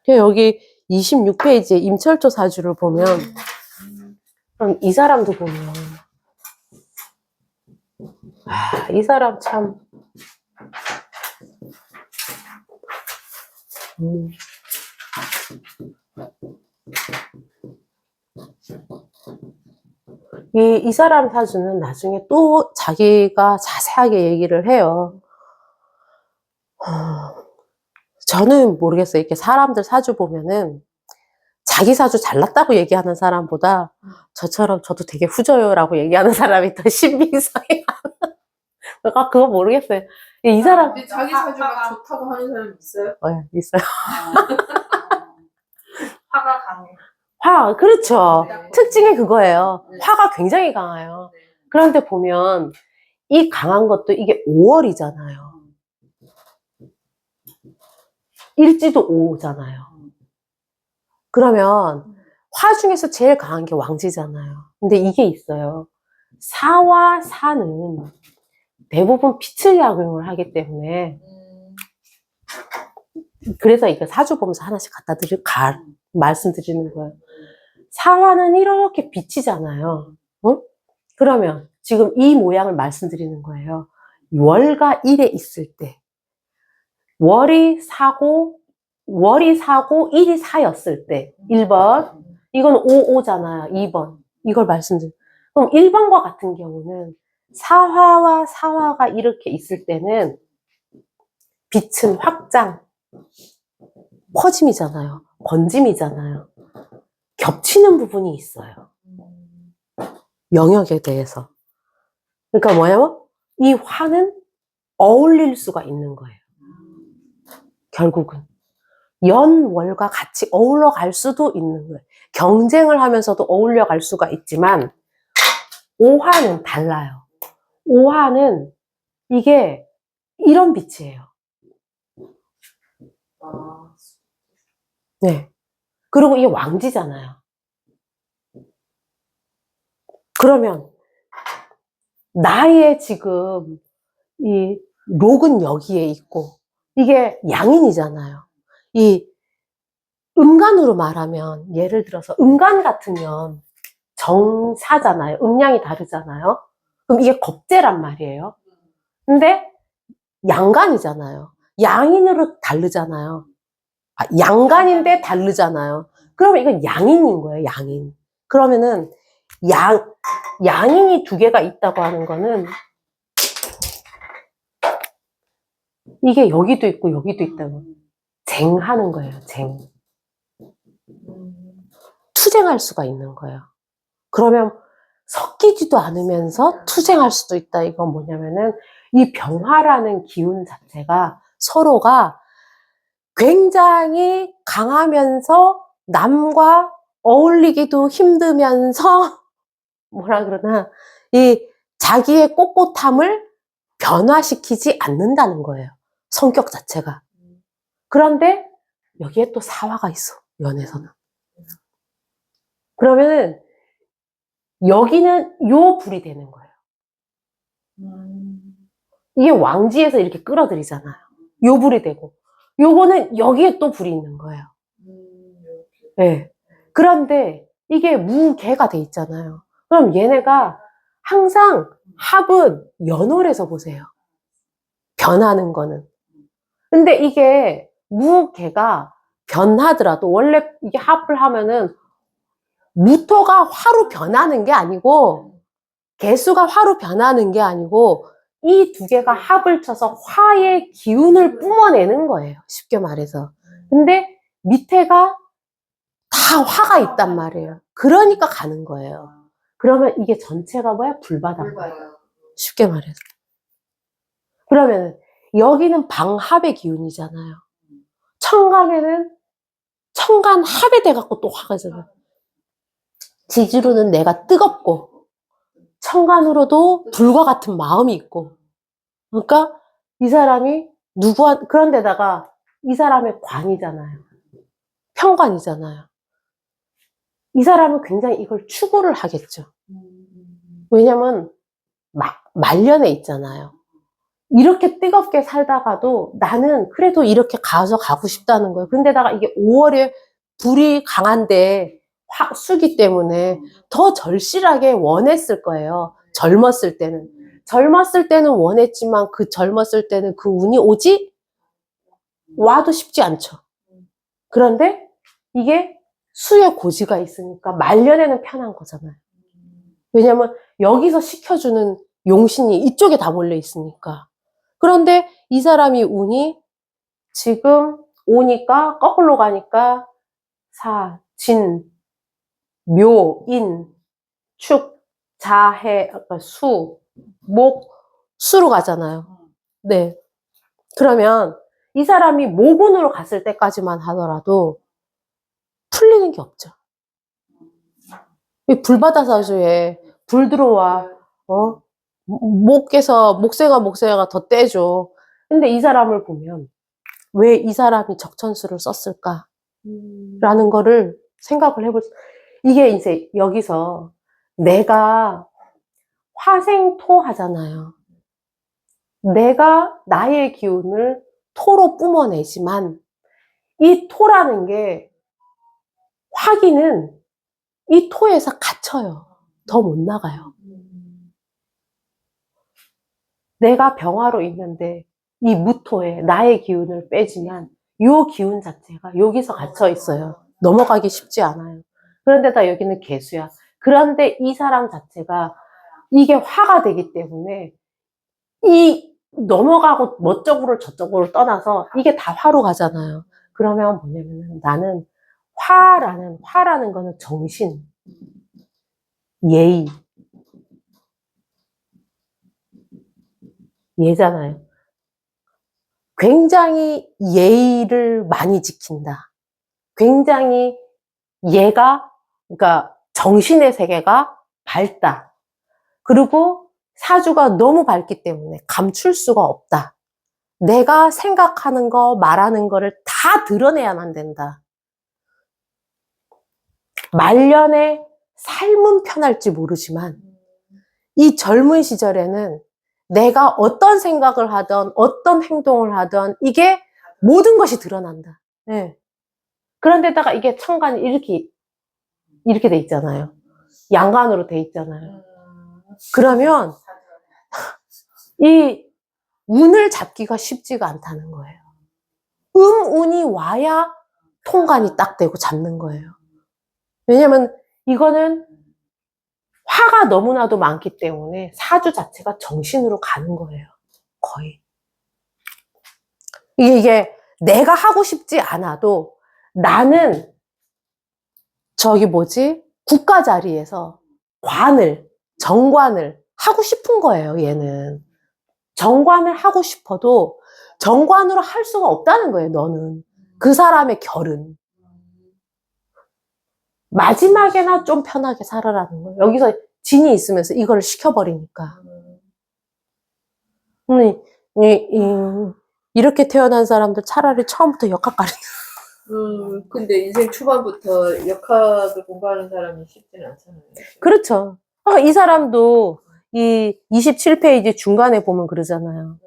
여기 26페이지에 임철조 사주를 보면, 그럼 이 사람도 보면, 이 사람 참, 이 사람 사주는 나중에 또 자기가 자세하게 얘기를 해요. 저는 모르겠어요. 이렇게 사람들 사주 보면은 자기 사주 잘났다고 얘기하는 사람보다 저처럼 저도 되게 후져요라고 얘기하는 사람이 더 신빙성이 많아. 그거 모르겠어요. 이 사람. 근데 자기 사주가 좋다고 하는 사람 있어요? 네, 있어요. 화가 강해. 그렇죠. 네. 특징이 그거예요. 네. 화가 굉장히 강해요. 네. 그런데 보면 이 강한 것도 이게 5월이잖아요. 일지도 5잖아요. 그러면 화 중에서 제일 강한 게 왕지잖아요. 근데 이게 있어요. 사와 사는 대부분 빛을 약용을 하기 때문에 그래서 이거 사주 보면서 하나씩 말씀드리는 거예요. 사화는 이렇게 빛이잖아요. 응? 그러면 지금 이 모양을 말씀드리는 거예요. 월과 일에 있을 때 월이 사고 일이 사였을 때 1번 이건 5잖아요. 2번 이걸 말씀드려요. 그럼 1번과 같은 경우는 사화와 사화가 이렇게 있을 때는 빛은 확장, 퍼짐이잖아요. 번짐이잖아요. 겹치는 부분이 있어요. 영역에 대해서. 그러니까 뭐냐면 이 화는 어울릴 수가 있는 거예요. 결국은 연월과 같이 어울러 갈 수도 있는 거예요. 경쟁을 하면서도 어울려 갈 수가 있지만 오화는 달라요. 오화는 이게 이런 빛이에요. 네. 그리고 이게 왕지잖아요. 그러면 나의 지금 이 록은 여기에 있고 이게 양인이잖아요. 이 음간으로 말하면 예를 들어서 음간 같으면 정사잖아요. 음량이 다르잖아요. 그럼 이게 겁재란 말이에요. 근데 양간이잖아요. 양인으로 다르잖아요. 양간인데 다르잖아요. 그러면 이건 양인인 거예요. 양인. 그러면은 양인이 두 개가 있다고 하는 거는 이게 여기도 있고 여기도 있다고 쟁하는 거예요. 쟁. 투쟁할 수가 있는 거예요. 그러면 섞이지도 않으면서 투쟁할 수도 있다. 이건 뭐냐면은 이 병화라는 기운 자체가 서로가 굉장히 강하면서 남과 어울리기도 힘들면서 뭐라 그러나 이 자기의 꼿꼿함을 변화시키지 않는다는 거예요. 성격 자체가. 그런데 여기에 또 사화가 있어. 연에서는. 그러면은 여기는 요 불이 되는 거예요. 이게 왕지에서 이렇게 끌어들이잖아요. 요 불이 되고 요거는 여기에 또 불이 있는 거예요. 네. 그런데 이게 무개가 돼 있잖아요. 그럼 얘네가 항상 합은 연월에서 보세요. 변하는 거는. 근데 이게 무개가 변하더라도 원래 이게 합을 하면은 무토가 화로 변하는 게 아니고 개수가 화로 변하는 게 아니고 이 두 개가 합을 쳐서 화의 기운을 뿜어내는 거예요. 쉽게 말해서. 근데 밑에가 다 화가 있단 말이에요. 그러니까 가는 거예요. 그러면 이게 전체가 뭐야? 불바다인 쉽게 말해서. 그러면 여기는 방합의 기운이잖아요. 천간에는 천간 합에 돼갖고 또 화가 잖아요. 지지로는 내가 뜨겁고 천간으로도 불과 같은 마음이 있고 그러니까 이 사람이 그런데다가 이 사람의 관이잖아요. 평관이잖아요. 이 사람은 굉장히 이걸 추구를 하겠죠. 왜냐면 말년에 있잖아요. 이렇게 뜨겁게 살다가도 나는 그래도 이렇게 가고 싶다는 거예요. 근데다가 이게 5월에 불이 강한데 수기 때문에 더 절실하게 원했을 거예요. 젊었을 때는. 젊었을 때는 원했지만 그 젊었을 때는 그 운이 오지? 와도 쉽지 않죠. 그런데 이게 수의 고지가 있으니까 말년에는 편한 거잖아요. 왜냐면 여기서 시켜주는 용신이 이쪽에 다 몰려 있으니까. 그런데 이 사람이 운이 지금 오니까 거꾸로 가니까 사, 진, 묘, 인, 축, 자, 해, 수, 목, 수로 가잖아요. 네. 그러면 이 사람이 목운으로 갔을 때까지만 하더라도 풀리는 게 없죠. 이 불바다사주에 불 들어와, 목세가 더 떼죠. 근데 이 사람을 보면 왜 이 사람이 적천수를 썼을까? 라는 거를 생각을 이게 이제 여기서 내가 화생토 하잖아요. 내가 나의 기운을 토로 뿜어내지만 이 토라는 게 화기는 이 토에서 갇혀요. 더 못 나가요. 내가 병화로 있는데 이 무토에 나의 기운을 빼지면 이 기운 자체가 여기서 갇혀 있어요. 넘어가기 쉽지 않아요. 그런데다 여기는 개수야. 그런데 이 사람 자체가 이게 화가 되기 때문에 이 넘어가고 뭐쪽으로 저쪽으로 떠나서 이게 다 화로 가잖아요. 그러면 뭐냐면은 나는 화라는 거는 정신, 예의, 예잖아요. 굉장히 예의를 많이 지킨다. 굉장히 그러니까 정신의 세계가 밝다. 그리고 사주가 너무 밝기 때문에 감출 수가 없다. 내가 생각하는 거, 말하는 거를 다 드러내야만 된다. 말년에 삶은 편할지 모르지만 이 젊은 시절에는 내가 어떤 생각을 하든 어떤 행동을 하든 이게 모든 것이 드러난다. 네. 그런데다가 이게 천간이 이렇게 돼 있잖아요. 양간으로 돼 있잖아요. 그러면 이 운을 잡기가 쉽지가 않다는 거예요. 운이 와야 통관이 딱 되고 잡는 거예요. 왜냐면 이거는 화가 너무나도 많기 때문에 사주 자체가 정신으로 가는 거예요. 거의. 이게 내가 하고 싶지 않아도 나는 국가 자리에서 정관을 하고 싶은 거예요, 얘는. 정관을 하고 싶어도 정관으로 할 수가 없다는 거예요, 너는. 그 사람의 결은. 마지막에나 좀 편하게 살아라는 거예요. 여기서 진이 있으면서 이걸 시켜버리니까. 이렇게 태어난 사람들 차라리 처음부터 역학가리. 근데 인생 초반부터 역학을 공부하는 사람이 쉽지는 않잖아요. 그렇죠. 이 사람도 이 27페이지 중간에 보면 그러잖아요.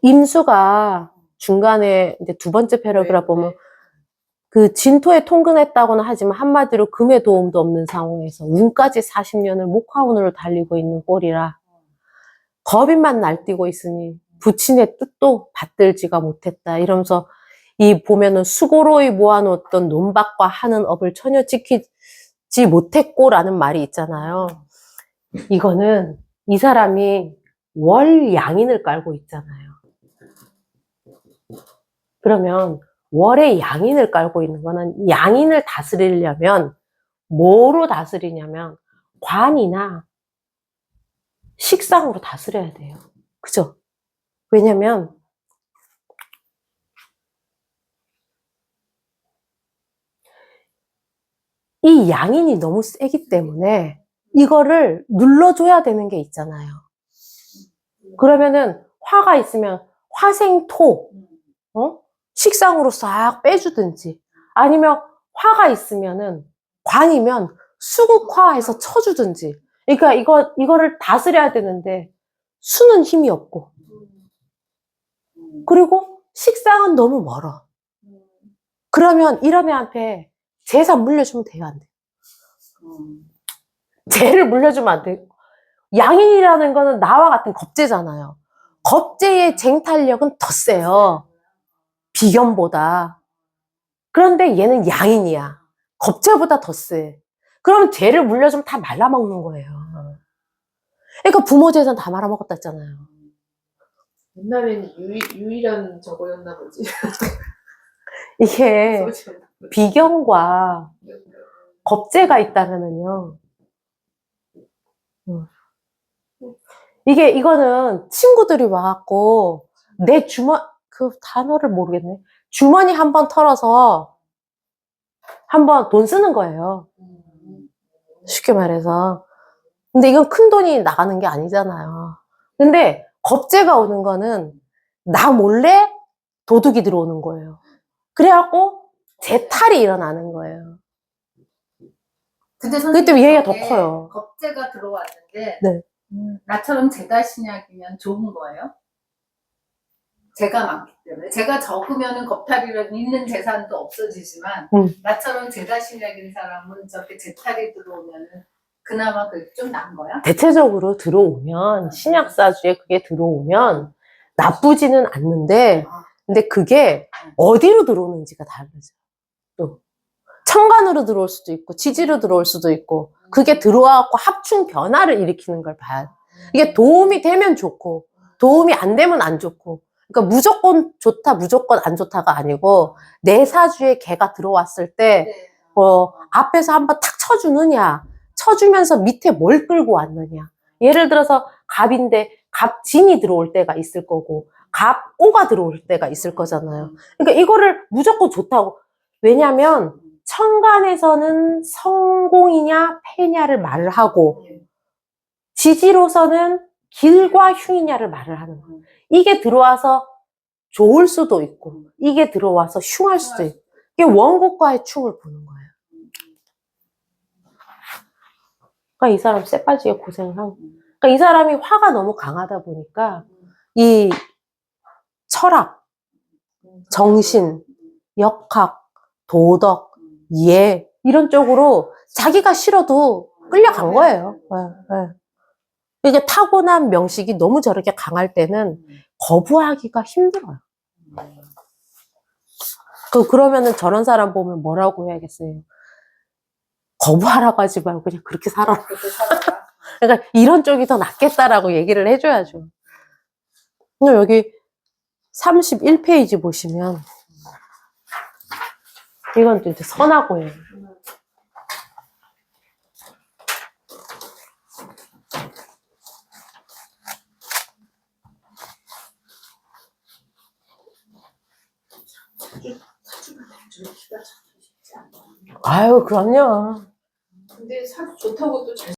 임수가 중간에 이제 두 번째 패러그래프 보면 그 진토에 통근했다고는 하지만 한마디로 금의 도움도 없는 상황에서 운까지 40년을 목화운으로 달리고 있는 꼴이라 겁인만 날뛰고 있으니 부친의 뜻도 받들지가 못했다. 이러면서 이 보면은 수고로이 모아놓았던 논밭과 하는 업을 전혀 지키지 못했고라는 말이 있잖아요. 이거는 이 사람이 월 양인을 깔고 있잖아요. 그러면 월에 양인을 깔고 있는 거는 양인을 다스리려면 뭐로 다스리냐면 관이나 식상으로 다스려야 돼요. 그죠? 왜냐면 이 양인이 너무 세기 때문에 이거를 눌러줘야 되는 게 있잖아요. 그러면은 화가 있으면 화생토, 식상으로 싹 빼주든지 아니면 화가 있으면은 관이면 수국화해서 쳐주든지. 그러니까 이거를 다스려야 되는데 수는 힘이 없고 그리고 식상은 너무 멀어. 그러면 이런 애한테 재산 물려주면 돼요, 안 돼요? 재를 물려주면 안 돼요. 양인이라는 거는 나와 같은 겁재잖아요. 겁재의 쟁탈력은 더 세요. 비견보다. 그런데 얘는 양인이야. 겁재보다 더 세. 그러면 죄를 물려주면 다 말라먹는 거예요. 그러니까 부모 재산 다 말아먹었다 했잖아요. 옛날엔 유일한 저거였나 보지. 이게 비견과 겁재가 있다면은요. 이거는 친구들이 와갖고 내 그 단어를 모르겠네. 주머니 한번 털어서 한번 돈 쓰는 거예요. 쉽게 말해서. 근데 이건 큰 돈이 나가는 게 아니잖아요. 근데 겁재가 오는 거는 나 몰래 도둑이 들어오는 거예요. 그래갖고 재탈이 일어나는 거예요. 근데 그때 선생님 얘가 더 저게 커요. 겁재가 들어왔는데 네. 나처럼 재가 신약이면 좋은 거예요? 재가 많기 때문에 재가 적으면은 겁탈이라는 있는 재산도 없어지지만 나처럼 재가 신약인 사람은 저렇게 재탈이 들어오면은 그나마 그게 좀 나은 거야? 대체적으로 들어오면 신약사주에 그게 들어오면 나쁘지는 않는데 근데 그게 어디로 들어오는지가 다르죠. 또 천간으로 들어올 수도 있고 지지로 들어올 수도 있고 그게 들어와갖고 합충 변화를 일으키는 걸 봐야 돼. 이게 도움이 되면 좋고 도움이 안 되면 안 좋고 그러니까 무조건 좋다 무조건 안 좋다가 아니고 내 사주에 개가 들어왔을 때 네. 앞에서 한번 탁 쳐주느냐 쳐주면서 밑에 뭘 끌고 왔느냐. 예를 들어서 갑인데 갑진이 들어올 때가 있을 거고 갑오가 들어올 때가 있을 거잖아요. 그러니까 이거를 무조건 좋다고. 왜냐면 천간에서는 성공이냐 패냐를 말을 하고 지지로서는 길과 흉이냐를 말을 하는 거예요. 이게 들어와서 좋을 수도 있고 이게 들어와서 흉할 수도 있고 이게 원국과의 충을 보는 거예요. 그러니까 이 사람 쎄빠지게 고생을 하고 그러니까 이 사람이 화가 너무 강하다 보니까 이 철학, 정신, 역학, 도덕, 예 이런 쪽으로 자기가 싫어도 끌려간 거예요. 이게 타고난 명식이 너무 저렇게 강할 때는 거부하기가 힘들어요. 그러면은 저런 사람 보면 뭐라고 해야겠어요? 거부하라고 하지 말고 그냥 그렇게 살아라. 그렇게 살아라. 그러니까 이런 쪽이 더 낫겠다라고 얘기를 해줘야죠. 여기 31페이지 보시면 이건 또 이제 선하고예요. 아유, 그럼요. 근데 사주 좋다고 또 잘